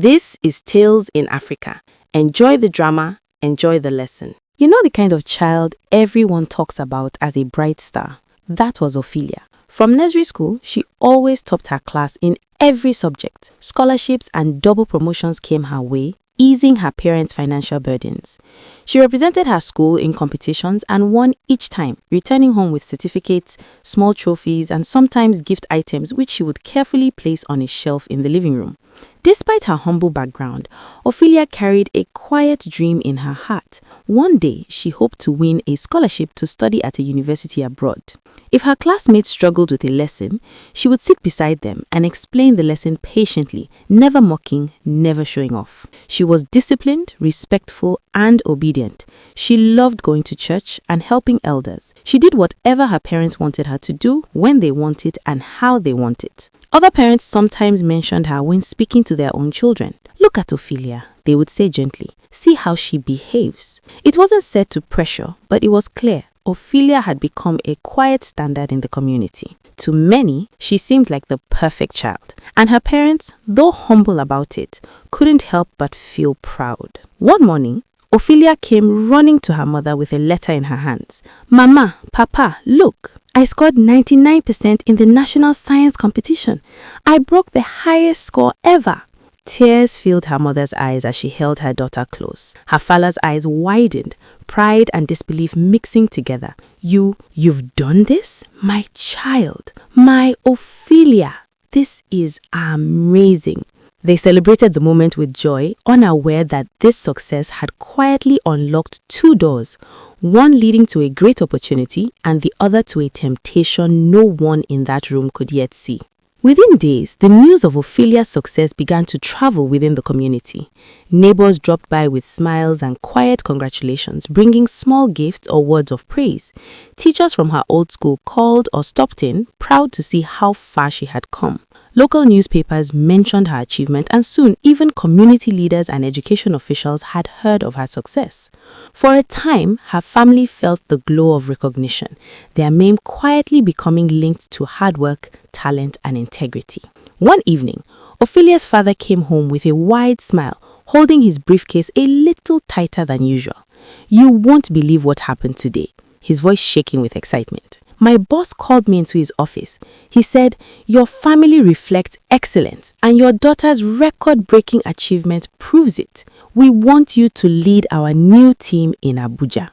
This is Tales in Africa. Enjoy the drama, enjoy the lesson. You know the kind of child everyone talks about as a bright star? That was Ophelia. From nursery school, she always topped her class in every subject. Scholarships and double promotions came her way, easing her parents' financial burdens. She represented her school in competitions and won each time, returning home with certificates, small trophies, and sometimes gift items which she would carefully place on a shelf in the living room. Despite her humble background, Ophelia carried a quiet dream in her heart. One day, she hoped to win a scholarship to study at a university abroad. If her classmates struggled with a lesson, she would sit beside them and explain the lesson patiently, never mocking, never showing off. She was disciplined, respectful, and obedient. She loved going to church and helping elders. She did whatever her parents wanted her to do, when they want it, and how they want it. Other parents sometimes mentioned her when speaking to their own children. "Look at Ophelia," they would say gently. "See how she behaves." It wasn't said to pressure, but it was clear. Ophelia had become a quiet standard in the community. To many, she seemed like the perfect child, and her parents, though humble about it, couldn't help but feel proud. One morning, Ophelia came running to her mother with a letter in her hands. "Mama, Papa, look, I scored 99% in the national science competition. I broke the highest score ever." Tears filled her mother's eyes as she held her daughter close. Her father's eyes widened, pride and disbelief mixing together. You've done this? My child, my Ophelia. This is amazing." They celebrated the moment with joy, unaware that this success had quietly unlocked two doors, one leading to a great opportunity and the other to a temptation no one in that room could yet see. Within days, the news of Ophelia's success began to travel within the community. Neighbors dropped by with smiles and quiet congratulations, bringing small gifts or words of praise. Teachers from her old school called or stopped in, proud to see how far she had come. Local newspapers mentioned her achievement, and soon even community leaders and education officials had heard of her success. For a time, her family felt the glow of recognition, their name quietly becoming linked to hard work, talent, and integrity. One evening, Ophelia's father came home with a wide smile, holding his briefcase a little tighter than usual. "You won't believe what happened today," his voice shaking with excitement. "My boss called me into his office. He said, 'Your family reflects excellence, and your daughter's record-breaking achievement proves it. We want you to lead our new team in Abuja.'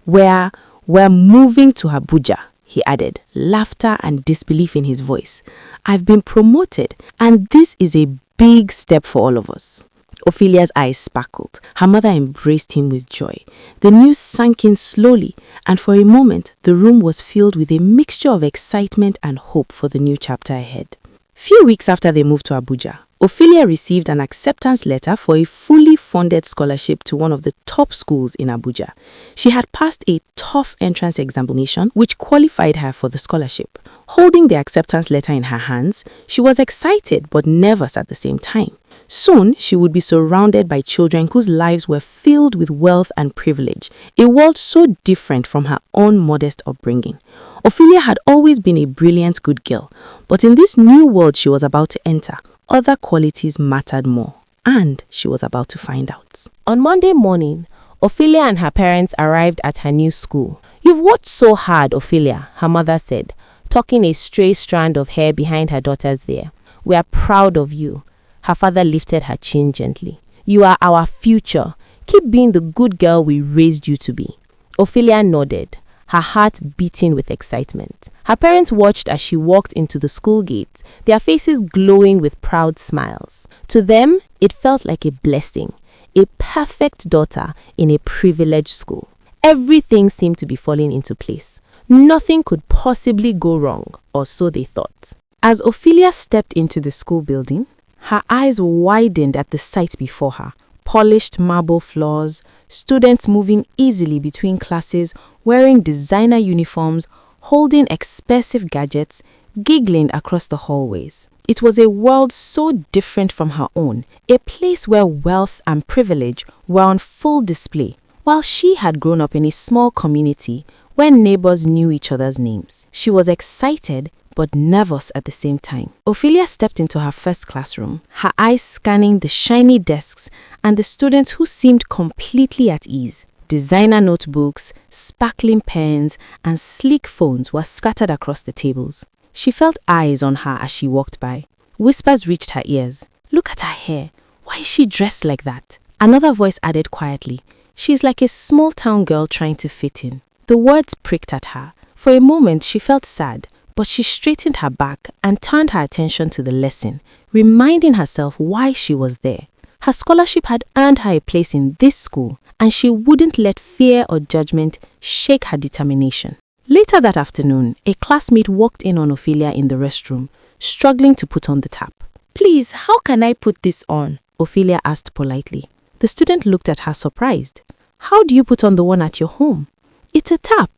We're moving to Abuja," he added, laughter and disbelief in his voice. "I've been promoted, and this is a big step for all of us." Ophelia's eyes sparkled. Her mother embraced him with joy. The news sank in slowly, and for a moment, the room was filled with a mixture of excitement and hope for the new chapter ahead. Few weeks after they moved to Abuja, Ophelia received an acceptance letter for a fully funded scholarship to one of the top schools in Abuja. She had passed a tough entrance examination which qualified her for the scholarship. Holding the acceptance letter in her hands, she was excited but nervous at the same time. Soon, she would be surrounded by children whose lives were filled with wealth and privilege, a world so different from her own modest upbringing. Ophelia had always been a brilliant good girl, but in this new world she was about to enter, other qualities mattered more, and she was about to find out. On Monday morning, Ophelia and her parents arrived at her new school. "You've worked so hard, Ophelia," her mother said, tucking a stray strand of hair behind her daughter's ear. "We are proud of you." Her father lifted her chin gently. "You are our future. Keep being the good girl we raised you to be." Ophelia nodded, her heart beating with excitement. Her parents watched as she walked into the school gate, their faces glowing with proud smiles. To them, it felt like a blessing, a perfect daughter in a privileged school. Everything seemed to be falling into place. Nothing could possibly go wrong, or so they thought. As Ophelia stepped into the school building, her eyes widened at the sight before her. Polished marble floors, students moving easily between classes, wearing designer uniforms, holding expensive gadgets, giggling across the hallways. It was a world so different from her own, a place where wealth and privilege were on full display, while she had grown up in a small community where neighbors knew each other's names. She was excited but nervous at the same time. Ophelia stepped into her first classroom, her eyes scanning the shiny desks and the students who seemed completely at ease. Designer notebooks, sparkling pens, and sleek phones were scattered across the tables. She felt eyes on her as she walked by. Whispers reached her ears. "Look at her hair. Why is she dressed like that?" Another voice added quietly, "She's like a small-town girl trying to fit in." The words pricked at her. For a moment, she felt sad, but she straightened her back and turned her attention to the lesson, reminding herself why she was there. Her scholarship had earned her a place in this school, and she wouldn't let fear or judgment shake her determination. Later that afternoon, a classmate walked in on Ophelia in the restroom, struggling to put on the tap. "Please, how can I put this on?" Ophelia asked politely. The student looked at her surprised. "How do you put on the one at your home?" "It's a tap.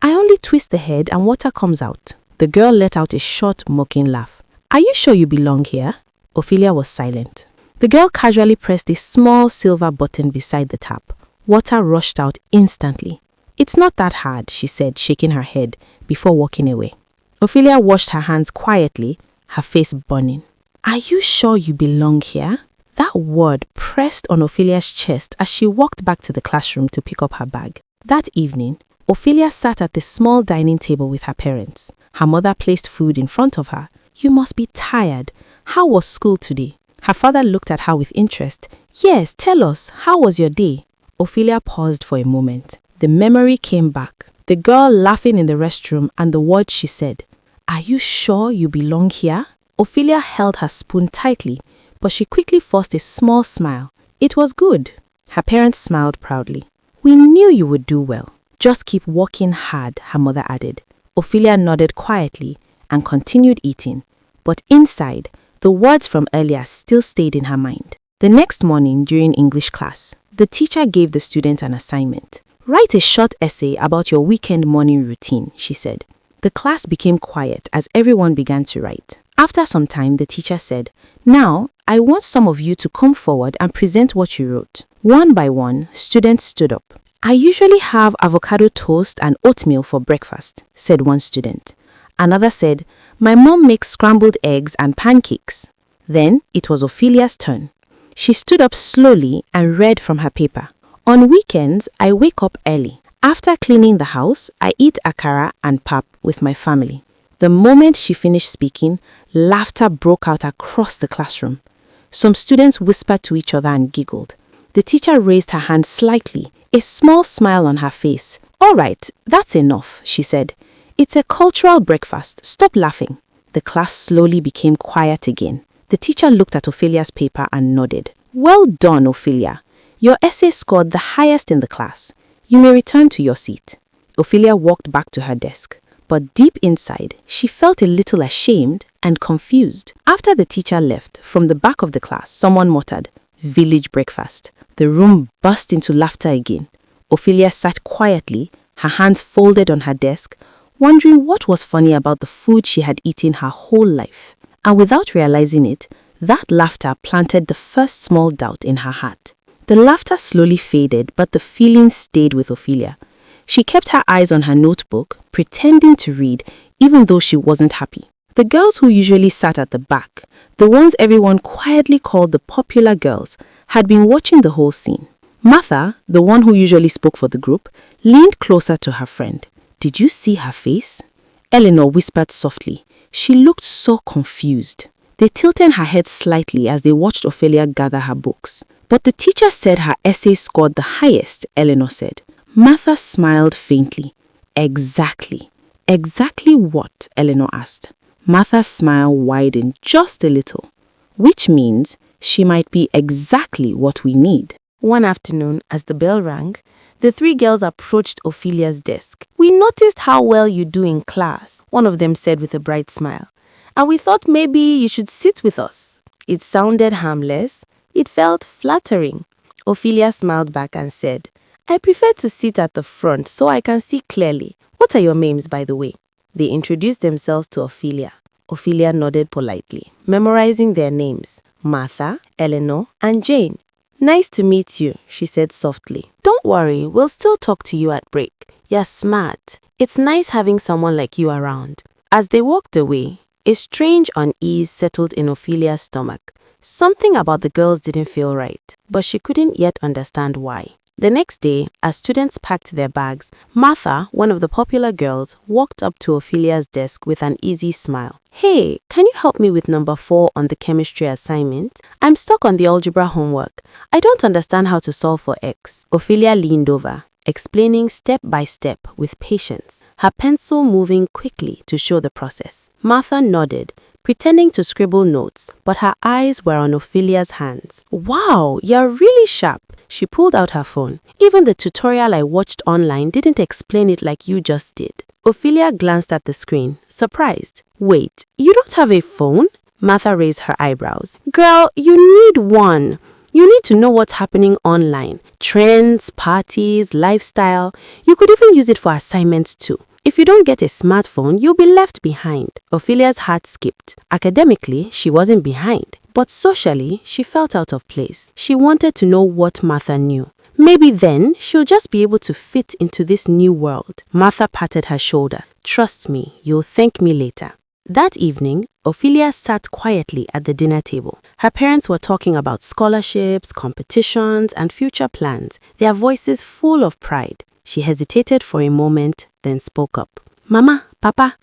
I only twist the head and water comes out." The girl let out a short, mocking laugh. "Are you sure you belong here?" Ophelia was silent. The girl casually pressed a small silver button beside the tap. Water rushed out instantly. "It's not that hard," she said, shaking her head before walking away. Ophelia washed her hands quietly, her face burning. "Are you sure you belong here?" That word pressed on Ophelia's chest as she walked back to the classroom to pick up her bag. That evening, Ophelia sat at the small dining table with her parents. Her mother placed food in front of her. "You must be tired. How was school today?" Her father looked at her with interest. "Yes, tell us, how was your day?" Ophelia paused for a moment. The memory came back. The girl laughing in the restroom and the words she said. "Are you sure you belong here?" Ophelia held her spoon tightly, but she quickly forced a small smile. It was good. Her parents smiled proudly. "We knew you would do well. Just keep working hard," her mother added. Ophelia nodded quietly and continued eating, but inside, the words from earlier still stayed in her mind. The next morning during English class, the teacher gave the student an assignment. "Write a short essay about your weekend morning routine," she said. The class became quiet as everyone began to write. After some time, the teacher said, "Now, I want some of you to come forward and present what you wrote." One by one, students stood up. "I usually have avocado toast and oatmeal for breakfast," said one student. Another said, "My mom makes scrambled eggs and pancakes." Then it was Ophelia's turn. She stood up slowly and read from her paper. "On weekends, I wake up early. After cleaning the house, I eat akara and pap with my family." The moment she finished speaking, laughter broke out across the classroom. Some students whispered to each other and giggled. The teacher raised her hand slightly, a small smile on her face. "All right, that's enough," she said. "It's a cultural breakfast. Stop laughing." The class slowly became quiet again. The teacher looked at Ophelia's paper and nodded. "Well done, Ophelia. Your essay scored the highest in the class. You may return to your seat." Ophelia walked back to her desk, but deep inside, she felt a little ashamed and confused. After the teacher left, from the back of the class, someone muttered, "Village breakfast." The room burst into laughter again. Ophelia sat quietly, her hands folded on her desk, wondering what was funny about the food she had eaten her whole life. And without realizing it, that laughter planted the first small doubt in her heart. The laughter slowly faded, but the feeling stayed with Ophelia. She kept her eyes on her notebook, pretending to read, even though she wasn't happy. The girls who usually sat at the back, the ones everyone quietly called the popular girls, had been watching the whole scene. Martha, the one who usually spoke for the group, leaned closer to her friend. "Did you see her face?" Eleanor whispered softly. She looked so confused. They tilted her head slightly as they watched Ophelia gather her books. "But the teacher said her essay scored the highest," Eleanor said. Martha smiled faintly. "Exactly. Exactly what?" Eleanor asked. Martha's smile widened just a little, which means she might be exactly what we need. One afternoon, as the bell rang, the three girls approached Ophelia's desk. "We noticed how well you do in class," one of them said with a bright smile, "and we thought maybe you should sit with us." It sounded harmless. It felt flattering. Ophelia smiled back and said, "I prefer to sit at the front so I can see clearly. What are your names, by the way?" They introduced themselves to Ophelia. Ophelia nodded politely, memorizing their names, Martha, Eleanor, and Jane. "Nice to meet you," she said softly. "Don't worry, we'll still talk to you at break. You're smart. It's nice having someone like you around." As they walked away, a strange unease settled in Ophelia's stomach. Something about the girls didn't feel right, but she couldn't yet understand why. The next day, as students packed their bags, Martha, one of the popular girls, walked up to Ophelia's desk with an easy smile. "Hey, can you help me with number 4 on the chemistry assignment? I'm stuck on the algebra homework. I don't understand how to solve for x." Ophelia leaned over, explaining step by step with patience, her pencil moving quickly to show the process. Martha nodded, pretending to scribble notes, but her eyes were on Ophelia's hands. "Wow, you're really sharp." She pulled out her phone. "Even the tutorial I watched online didn't explain it like you just did." Ophelia glanced at the screen, surprised. "Wait, you don't have a phone?" Martha raised her eyebrows. "Girl, you need one. You need to know what's happening online. Trends, parties, lifestyle. You could even use it for assignments too. If you don't get a smartphone, you'll be left behind." Ophelia's heart skipped. Academically, she wasn't behind, but socially, she felt out of place. She wanted to know what Martha knew. Maybe then, she'll just be able to fit into this new world. Martha patted her shoulder. "Trust me, you'll thank me later." That evening, Ophelia sat quietly at the dinner table. Her parents were talking about scholarships, competitions, and future plans, their voices full of pride. She hesitated for a moment, then spoke up. "Mama, Papa,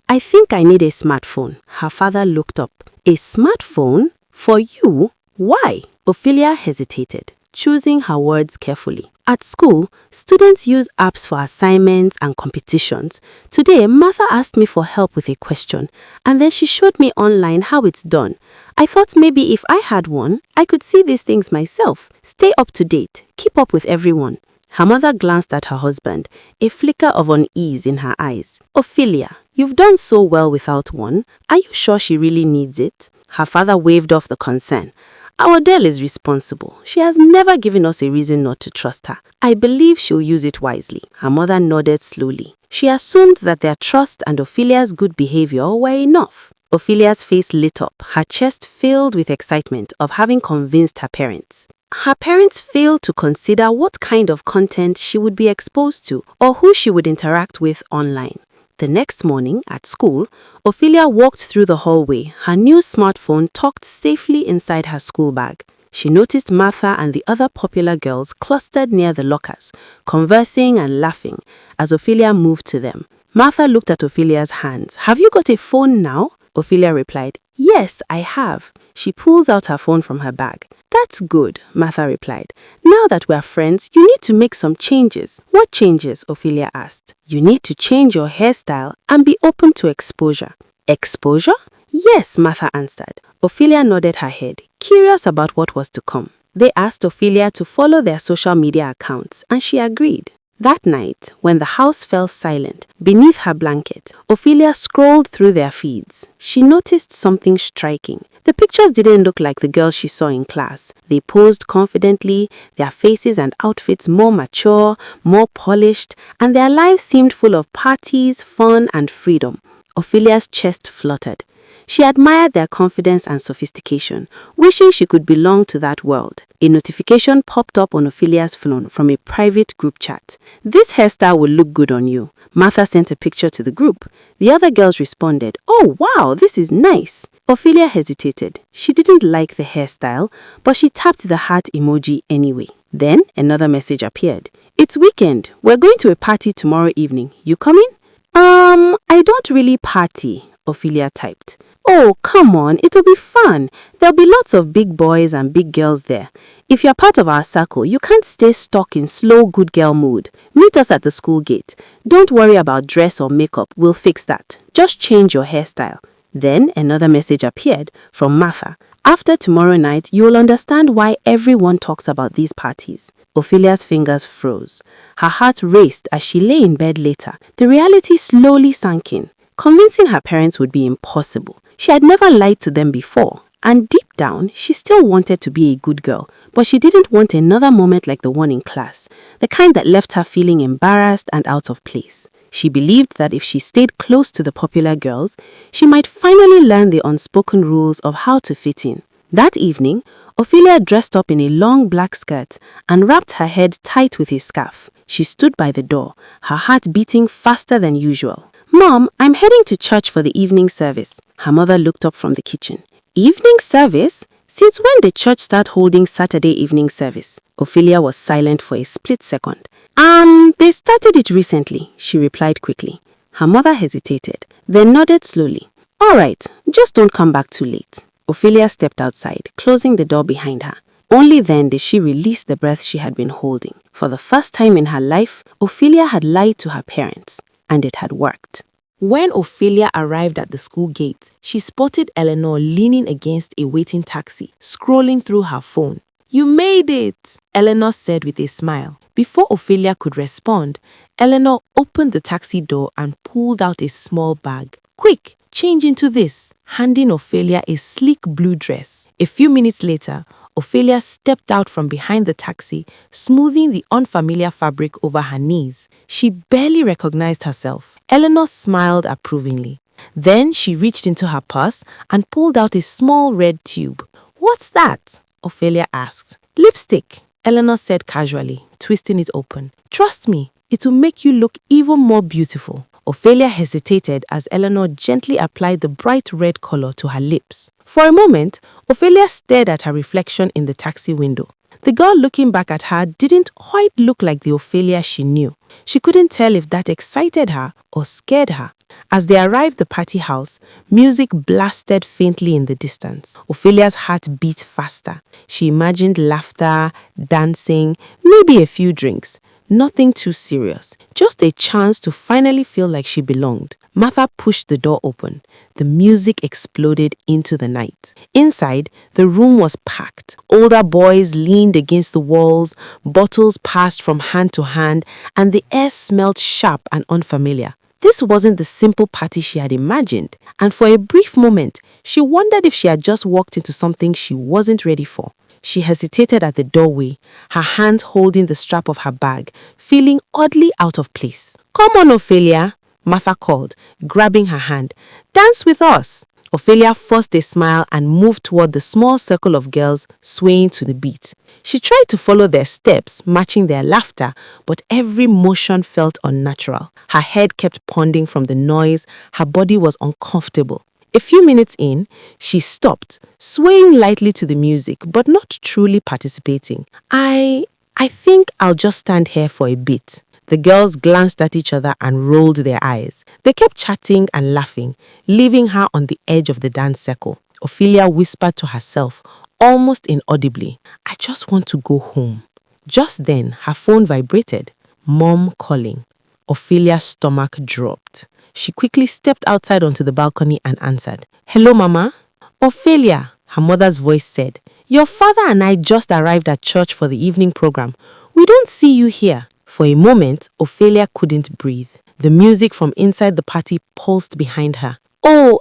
I think I need a smartphone." Her father looked up. "A smartphone? For you? Why?" Ophelia hesitated, choosing her words carefully. At school, students use apps for assignments and competitions. Today, Martha asked me for help with a question, and then she showed me online how it's done. I thought maybe if I had one, I could see these things myself, stay up to date, keep up with everyone. Her mother glanced at her husband, a flicker of unease in her eyes. "Ophelia, you've done so well without one. Are you sure she really needs it?" Her father waved off the concern. "Our Dell is responsible. She has never given us a reason not to trust her. I believe she'll use it wisely." Her mother nodded slowly. She assumed that their trust and Ophelia's good behavior were enough. Ophelia's face lit up, her chest filled with excitement of having convinced her parents. Her parents failed to consider what kind of content she would be exposed to or who she would interact with online. The next morning at school, Ophelia walked through the hallway, her new smartphone tucked safely inside her school bag. She noticed Martha and the other popular girls clustered near the lockers, conversing and laughing as Ophelia moved to them. Martha looked at Ophelia's hands. "Have you got a phone now?" Ophelia replied, "Yes, I have." She pulls out her phone from her bag. "That's good," Martha replied. "Now that we're friends, you need to make some changes." "What changes?" Ophelia asked. "You need to change your hairstyle and be open to exposure." "Exposure?" "Yes," Martha answered. Ophelia nodded her head, curious about what was to come. They asked Ophelia to follow their social media accounts, and she agreed. That night, when the house fell silent, beneath her blanket, Ophelia scrolled through their feeds. She noticed something striking. The pictures didn't look like the girls she saw in class. They posed confidently, their faces and outfits more mature, more polished, and their lives seemed full of parties, fun, and freedom. Ophelia's chest fluttered. She admired their confidence and sophistication, wishing she could belong to that world. A notification popped up on Ophelia's phone from a private group chat. "This hairstyle will look good on you." Martha sent a picture to the group. The other girls responded, "Oh wow, this is nice." Ophelia hesitated. She didn't like the hairstyle, but she tapped the heart emoji anyway. Then another message appeared. "It's weekend. We're going to a party tomorrow evening. You coming?" I don't really party," Ophelia typed. "Oh, come on, it'll be fun. There'll be lots of big boys and big girls there. If you're part of our circle, you can't stay stuck in slow good girl mood. Meet us at the school gate. Don't worry about dress or makeup, we'll fix that. Just change your hairstyle." Then another message appeared from Martha. "After tomorrow night, you'll understand why everyone talks about these parties." Ophelia's fingers froze. Her heart raced as she lay in bed later. The reality slowly sank in. Convincing her parents would be impossible. She had never lied to them before, and deep down, she still wanted to be a good girl, but she didn't want another moment like the one in class, the kind that left her feeling embarrassed and out of place. She believed that if she stayed close to the popular girls, she might finally learn the unspoken rules of how to fit in. That evening, Ophelia dressed up in a long black skirt and wrapped her head tight with a scarf. She stood by the door, her heart beating faster than usual. Mom, I'm heading to church for the evening service. Her mother looked up from the kitchen. Evening service? Since when did church start holding Saturday evening service? Ophelia was silent for a split second. They started it recently, she replied quickly. Her mother hesitated, then nodded slowly. All right, just don't come back too late. Ophelia stepped outside, closing the door behind her. Only then did she release the breath she had been holding. For the first time in her life, Ophelia had lied to her parents, and it had worked. When Ophelia arrived at the school gate, she spotted Eleanor leaning against a waiting taxi, scrolling through her phone. You made it, Eleanor said with a smile. Before Ophelia could respond, Eleanor opened the taxi door and pulled out a small bag. Quick, change into this, handing Ophelia a sleek blue dress. A few minutes later, Ophelia stepped out from behind the taxi, smoothing the unfamiliar fabric over her knees. She barely recognized herself. Eleanor smiled approvingly. Then she reached into her purse and pulled out a small red tube. What's that? Ophelia asked. Lipstick, Eleanor said casually, twisting it open. Trust me, it will make you look even more beautiful. Ophelia hesitated as Eleanor gently applied the bright red color to her lips. For a moment, Ophelia stared at her reflection in the taxi window. The girl looking back at her didn't quite look like the Ophelia she knew. She couldn't tell if that excited her or scared her. As they arrived at the party house, music blasted faintly in the distance. Ophelia's heart beat faster. She imagined laughter, dancing, maybe a few drinks. Nothing too serious, just a chance to finally feel like she belonged. Martha pushed the door open. The music exploded into the night. Inside, the room was packed. Older boys leaned against the walls, bottles passed from hand to hand, and the air smelled sharp and unfamiliar. This wasn't the simple party she had imagined, and for a brief moment, she wondered if she had just walked into something she wasn't ready for. She hesitated at the doorway, her hand holding the strap of her bag, feeling oddly out of place. Come on, Ophelia, Martha called, grabbing her hand. Dance with us. Ophelia forced a smile and moved toward the small circle of girls swaying to the beat. She tried to follow their steps, matching their laughter, but every motion felt unnatural. Her head kept pounding from the noise, her body was uncomfortable. A few minutes in, she stopped, swaying lightly to the music, but not truly participating. I think I'll just stand here for a bit. The girls glanced at each other and rolled their eyes. They kept chatting and laughing, leaving her on the edge of the dance circle. Ophelia whispered to herself, almost inaudibly, I just want to go home. Just then, her phone vibrated. Mom calling. Ophelia's stomach dropped. She quickly stepped outside onto the balcony and answered. Hello, Mama? Ophelia, her mother's voice said. Your father and I just arrived at church for the evening program. We don't see you here. For a moment, Ophelia couldn't breathe. The music from inside the party pulsed behind her. Oh,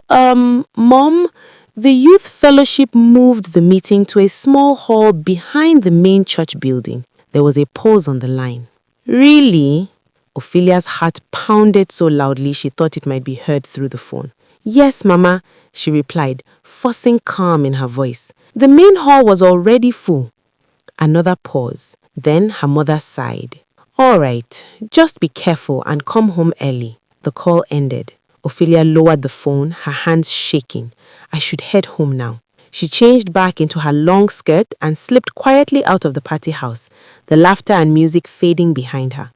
Mom, the youth fellowship moved the meeting to a small hall behind the main church building. There was a pause on the line. Really? Ophelia's heart pounded so loudly she thought it might be heard through the phone. Yes, Mama, she replied, forcing calm in her voice. The main hall was already full. Another pause. Then her mother sighed. All right, just be careful and come home early. The call ended. Ophelia lowered the phone, her hands shaking. I should head home now. She changed back into her long skirt and slipped quietly out of the party house, the laughter and music fading behind her.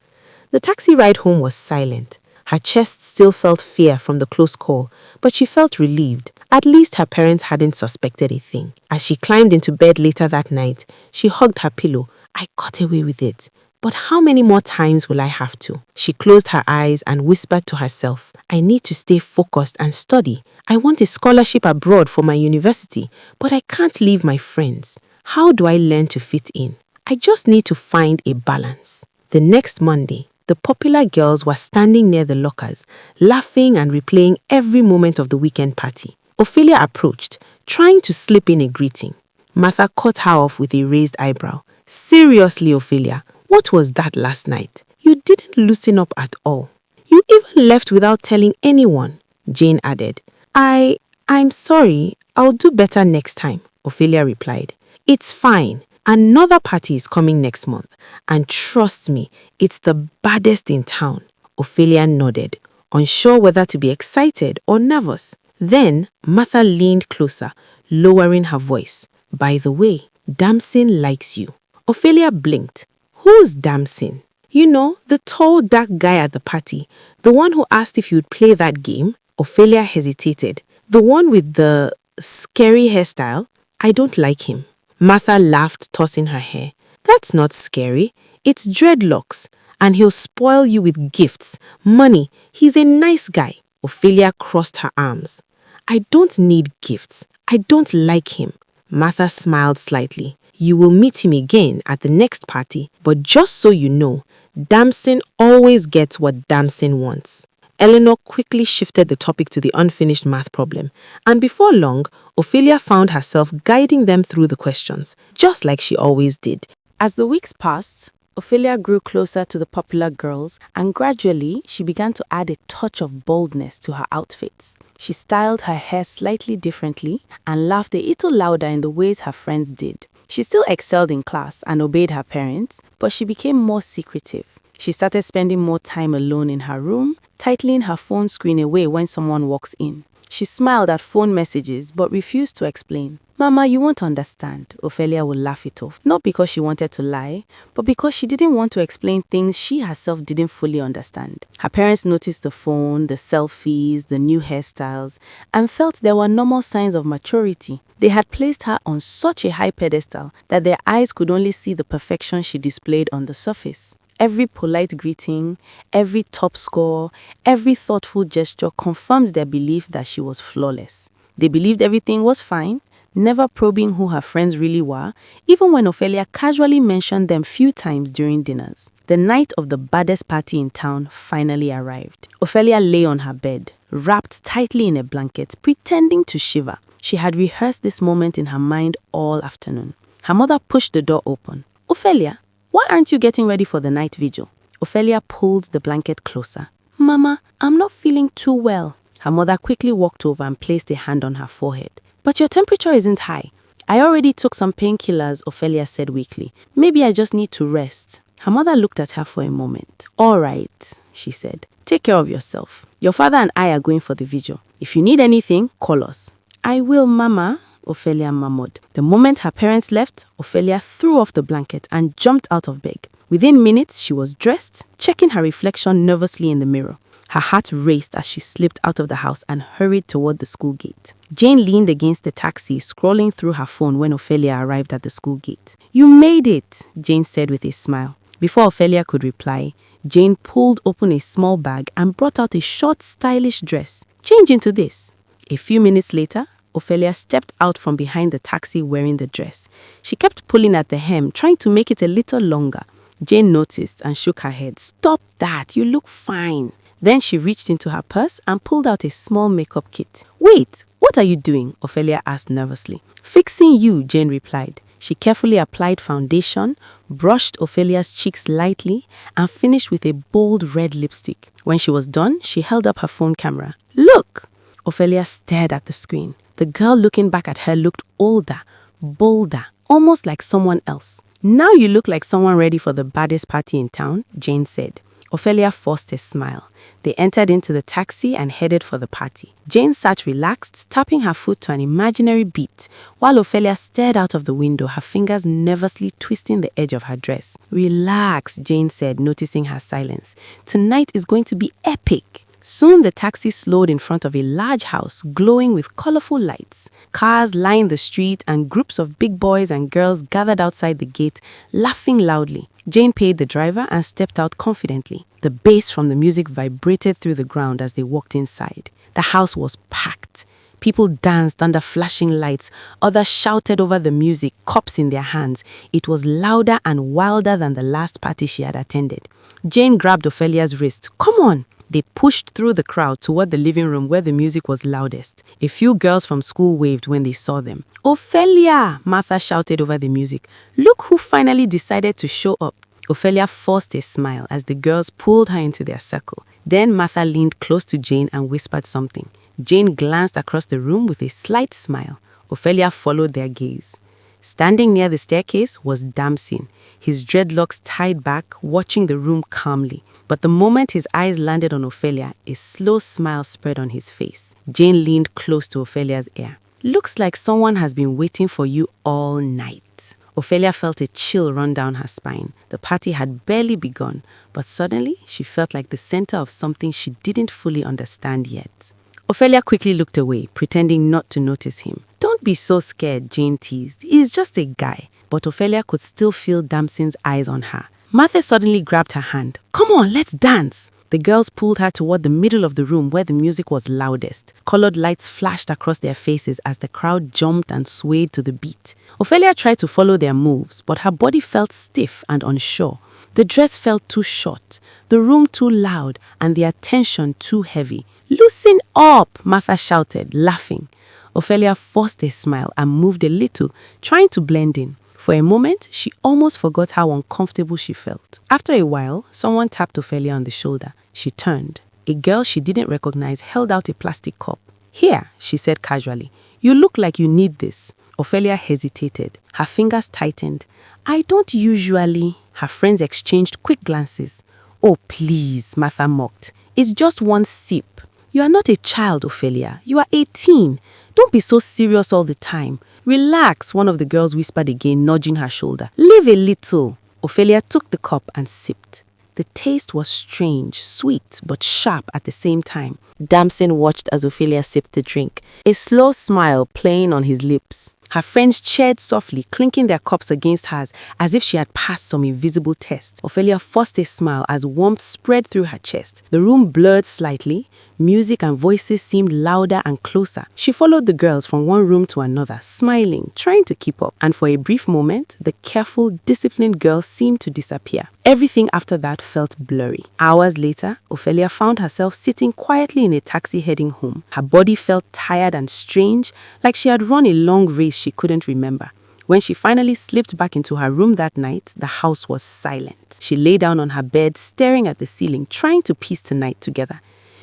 The taxi ride home was silent. Her chest still felt fear from the close call, but she felt relieved. At least her parents hadn't suspected a thing. As she climbed into bed later that night, she hugged her pillow. I got away with it. But how many more times will I have to? She closed her eyes and whispered to herself, I need to stay focused and study. I want a scholarship abroad for my university, but I can't leave my friends. How do I learn to fit in? I just need to find a balance. The next Monday, the popular girls were standing near the lockers, laughing and replaying every moment of the weekend party. Ophelia approached, trying to slip in a greeting. Martha cut her off with a raised eyebrow. Seriously, Ophelia, what was that last night? You didn't loosen up at all. You even left without telling anyone, Jane added. I'm sorry. I'll do better next time, Ophelia replied. It's fine. Another party is coming next month. And trust me, it's the baddest in town. Ophelia nodded. unsure whether to be excited or nervous. Then Martha leaned closer, lowering her voice. By the way, Damson likes you. Ophelia blinked. Who's Damson? You know, the tall, dark guy at the party. The one who asked if you'd play that game? Ophelia hesitated. The one with the scary hairstyle? I don't like him. Martha laughed, tossing her hair. That's not scary. It's dreadlocks. And he'll spoil you with gifts, money. He's a nice guy. Ophelia crossed her arms. I don't need gifts. I don't like him. Martha smiled slightly. You will meet him again at the next party, but just so you know, Damson always gets what Damson wants. Eleanor quickly shifted the topic to the unfinished math problem, and before long, Ophelia found herself guiding them through the questions, just like she always did. As the weeks passed, Ophelia grew closer to the popular girls, and gradually she began to add a touch of boldness to her outfits. She styled her hair slightly differently and laughed a little louder in the ways her friends did. She still excelled in class and obeyed her parents, but she became more secretive. She started spending more time alone in her room, titling her phone screen away when someone walks in. She smiled at phone messages but refused to explain. Mama, you won't understand, Ophelia would laugh it off. Not because she wanted to lie, but because she didn't want to explain things she herself didn't fully understand. Her parents noticed the phone, the selfies, the new hairstyles, and felt there were normal signs of maturity. They had placed her on such a high pedestal that their eyes could only see the perfection she displayed on the surface. Every polite greeting, every top score, every thoughtful gesture confirmed their belief that she was flawless. They believed everything was fine, never probing who her friends really were, even when Ophelia casually mentioned them few times during dinners. The night of the baddest party in town finally arrived. Ophelia lay on her bed, wrapped tightly in a blanket, pretending to shiver. She had rehearsed this moment in her mind all afternoon. Her mother pushed the door open. Ophelia, why aren't you getting ready for the night vigil? Ophelia pulled the blanket closer. Mama, I'm not feeling too well. Her mother quickly walked over and placed a hand on her forehead. But your temperature isn't high. I already took some painkillers, Ophelia said weakly. Maybe I just need to rest. Her mother looked at her for a moment. All right, she said. Take care of yourself. Your father and I are going for the vigil. If you need anything, call us. I will, Mama, Ophelia murmured. The moment her parents left, Ophelia threw off the blanket and jumped out of bed. Within minutes, she was dressed, checking her reflection nervously in the mirror. Her heart raced as she slipped out of the house and hurried toward the school gate. Jane leaned against the taxi, scrolling through her phone when Ophelia arrived at the school gate. You made it, Jane said with a smile. Before Ophelia could reply, Jane pulled open a small bag and brought out a short, stylish dress. Change into this. A few minutes later, Ophelia stepped out from behind the taxi wearing the dress. She kept pulling at the hem, trying to make it a little longer. Jane noticed and shook her head. Stop that, you look fine. Then she reached into her purse and pulled out a small makeup kit. Wait, what are you doing? Ophelia asked nervously. Fixing you, Jane replied. She carefully applied foundation, brushed Ophelia's cheeks lightly, and finished with a bold red lipstick. When she was done, she held up her phone camera. Look! Ophelia stared at the screen. The girl looking back at her looked older, bolder, almost like someone else. Now you look like someone ready for the baddest party in town, Jane said. Ophelia forced a smile. They entered into the taxi and headed for the party. Jane sat relaxed, tapping her foot to an imaginary beat, while Ophelia stared out of the window, her fingers nervously twisting the edge of her dress. Relax, Jane said, noticing her silence. Tonight is going to be epic. Soon the taxi slowed in front of a large house glowing with colorful lights. Cars lined the street and groups of big boys and girls gathered outside the gate, laughing loudly. Jane paid the driver and stepped out confidently. The bass from the music vibrated through the ground as they walked inside. The house was packed. People danced under flashing lights. Others shouted over the music, cups in their hands. It was louder and wilder than the last party she had attended. Jane grabbed Ophelia's wrist. Come on! They pushed through the crowd toward the living room where the music was loudest. A few girls from school waved when they saw them. Ophelia! Martha shouted over the music. Look who finally decided to show up. Ophelia forced a smile as the girls pulled her into their circle. Then Martha leaned close to Jane and whispered something. Jane glanced across the room with a slight smile. Ophelia followed their gaze. Standing near the staircase was Damson, his dreadlocks tied back, watching the room calmly. But the moment his eyes landed on Ophelia, a slow smile spread on his face. Jane leaned close to Ophelia's ear. "Looks like someone has been waiting for you all night." Ophelia felt a chill run down her spine. The party had barely begun, but suddenly she felt like the center of something she didn't fully understand yet. Ophelia quickly looked away, pretending not to notice him. "Don't be so scared," Jane teased. "He's just a guy." But Ophelia could still feel Damson's eyes on her. Martha suddenly grabbed her hand. "Come on, let's dance!" The girls pulled her toward the middle of the room where the music was loudest. Colored lights flashed across their faces as the crowd jumped and swayed to the beat. Ophelia tried to follow their moves, but her body felt stiff and unsure. The dress felt too short, the room too loud, and the attention too heavy. "Loosen up!" Martha shouted, laughing. Ophelia forced a smile and moved a little, trying to blend in. For a moment, she almost forgot how uncomfortable she felt. After a while, someone tapped Ophelia on the shoulder. She turned. A girl she didn't recognize held out a plastic cup. "Here," she said casually. "You look like you need this." Ophelia hesitated. Her fingers tightened. "I don't usually." Her friends exchanged quick glances. "Oh, please," Martha mocked. "It's just one sip." "You are not a child, Ophelia. You are 18. Don't be so serious all the time. Relax," one of the girls whispered again, nudging her shoulder. "Live a little." Ophelia took the cup and sipped. The taste was strange, sweet, but sharp at the same time. Damson watched as Ophelia sipped the drink, a slow smile playing on his lips. Her friends cheered softly, clinking their cups against hers as if she had passed some invisible test. Ophelia forced a smile as warmth spread through her chest. The room blurred slightly. Music and voices seemed louder and closer. She followed the girls from one room to another, smiling, trying to keep up. And for a brief moment, the careful, disciplined girl seemed to disappear. Everything after that felt blurry. Hours later, Ophelia found herself sitting quietly in a taxi heading home. Her body felt tired and strange, like she had run a long race she couldn't remember. When she finally slipped back into her room that night, the house was silent. She lay down on her bed, staring at the ceiling, trying to piece the night together.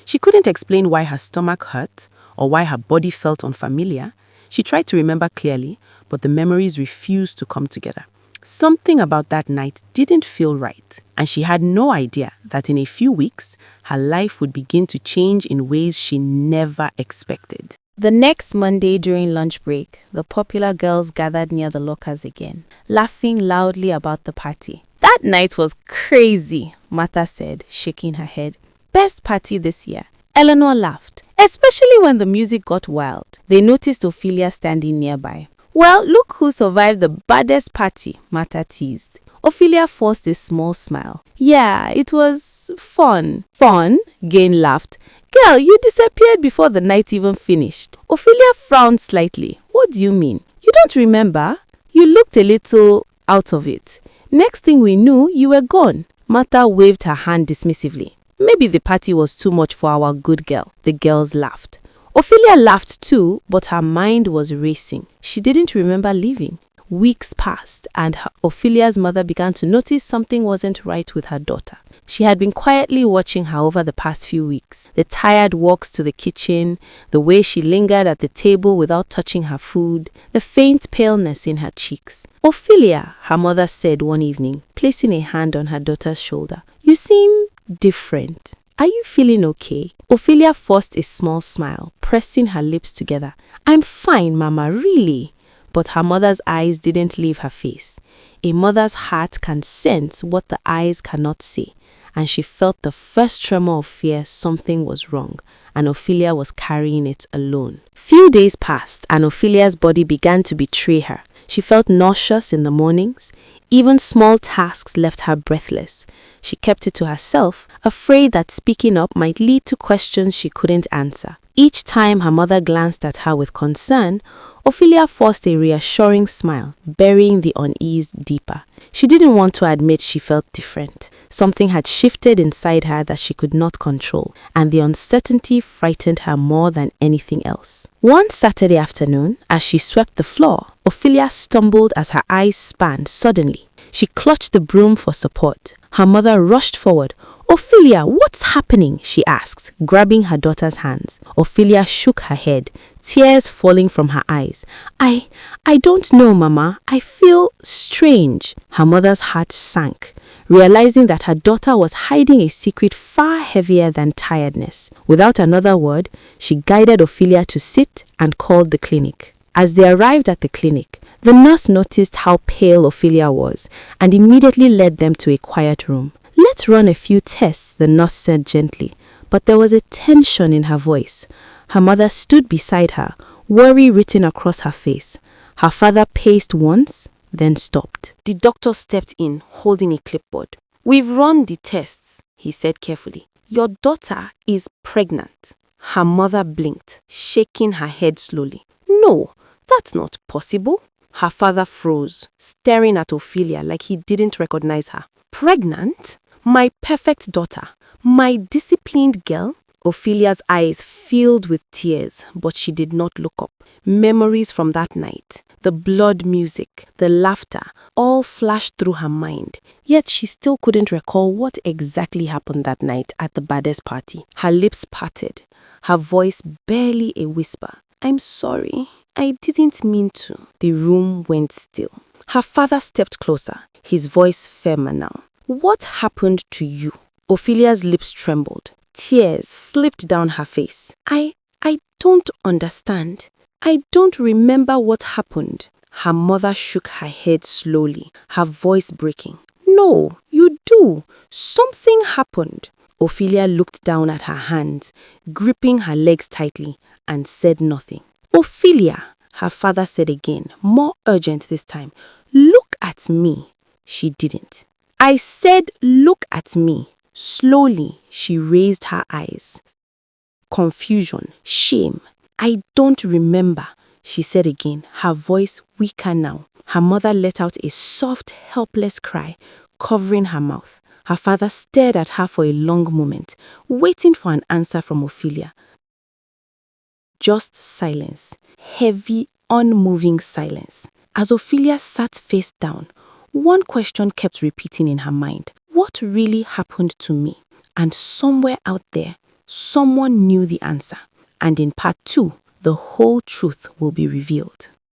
She couldn't explain why her stomach hurt or why her body felt unfamiliar. She tried to remember clearly, but the memories refused to come together. Something about that night didn't feel right, and she had no idea that in a few weeks, her life would begin to change in ways she never expected. The next Monday during lunch break, the popular girls gathered near the lockers again, laughing loudly about the party. "That night was crazy," Martha said, shaking her head. "Best party this year." Eleanor laughed, especially when the music got wild. They noticed Ophelia standing nearby. "Well, look who survived the baddest party," Martha teased. Ophelia forced a small smile. "Yeah, it was fun." "Fun?" Gain laughed. "Girl, you disappeared before the night even finished." Ophelia frowned slightly. "What do you mean? You don't remember? You looked a little out of it. Next thing we knew, you were gone." Martha waved her hand dismissively. "Maybe the party was too much for our good girl." The girls laughed. Ophelia laughed too, but her mind was racing. She didn't remember leaving. Weeks passed, and Ophelia's mother began to notice something wasn't right with her daughter. She had been quietly watching her over the past few weeks. The tired walks to the kitchen, the way she lingered at the table without touching her food, the faint paleness in her cheeks. "Ophelia," her mother said one evening, placing a hand on her daughter's shoulder, "you seem different. Are you feeling okay?" Ophelia forced a small smile, pressing her lips together. "I'm fine, Mama, really." But her mother's eyes didn't leave her face. A mother's heart can sense what the eyes cannot say, and she felt the first tremor of fear something was wrong, and Ophelia was carrying it alone. Few days passed, and Ophelia's body began to betray her. She felt nauseous in the mornings. Even small tasks left her breathless. She kept it to herself, afraid that speaking up might lead to questions she couldn't answer. Each time her mother glanced at her with concern, Ophelia forced a reassuring smile, burying the unease deeper. She didn't want to admit she felt different. Something had shifted inside her that she could not control, and the uncertainty frightened her more than anything else. One Saturday afternoon, as she swept the floor, Ophelia stumbled as her eyes spanned suddenly. She clutched the broom for support. Her mother rushed forward. "Ophelia, what's happening?" she asked, grabbing her daughter's hands. Ophelia shook her head, tears falling from her eyes. I don't know, Mama. I feel strange." Her mother's heart sank. realizing that her daughter was hiding a secret far heavier than tiredness. Without another word, she guided Ophelia to sit and called the clinic. As they arrived at the clinic, the nurse noticed how pale Ophelia was and immediately led them to a quiet room. "Let's run a few tests," the nurse said gently, but there was a tension in her voice. Her mother stood beside her, worry written across her face. Her father paced once, then stopped. The doctor stepped in, holding a clipboard. "We've run the tests," he said carefully. "Your daughter is pregnant." Her mother blinked, shaking her head slowly. "No, that's not possible." Her father froze, staring at Ophelia like he didn't recognize her. "Pregnant? My perfect daughter, my disciplined girl?" Ophelia's eyes filled with tears, but she did not look up. Memories from that night, the blood music, the laughter, all flashed through her mind. Yet she still couldn't recall what exactly happened that night at the baddest party. Her lips parted, her voice barely a whisper. "I'm sorry. I didn't mean to." The room went still. Her father stepped closer, his voice firmer now. "What happened to you?" Ophelia's lips trembled. Tears slipped down her face. I don't understand. I don't remember what happened." Her mother shook her head slowly, her voice breaking. "No, you do. Something happened." Ophelia looked down at her hands, gripping her legs tightly, and said nothing. "Ophelia," her father said again, more urgent this time. "Look at me." She didn't. "I said look at me." Slowly, she raised her eyes. Confusion, shame. "I don't remember," she said again, her voice weaker now. Her mother let out a soft, helpless cry, covering her mouth. Her father stared at her for a long moment, waiting for an answer from Ophelia. Just silence, heavy, unmoving silence. As Ophelia sat face down, one question kept repeating in her mind. What really happened to me? And somewhere out there, someone knew the answer. And in part 2, the whole truth will be revealed.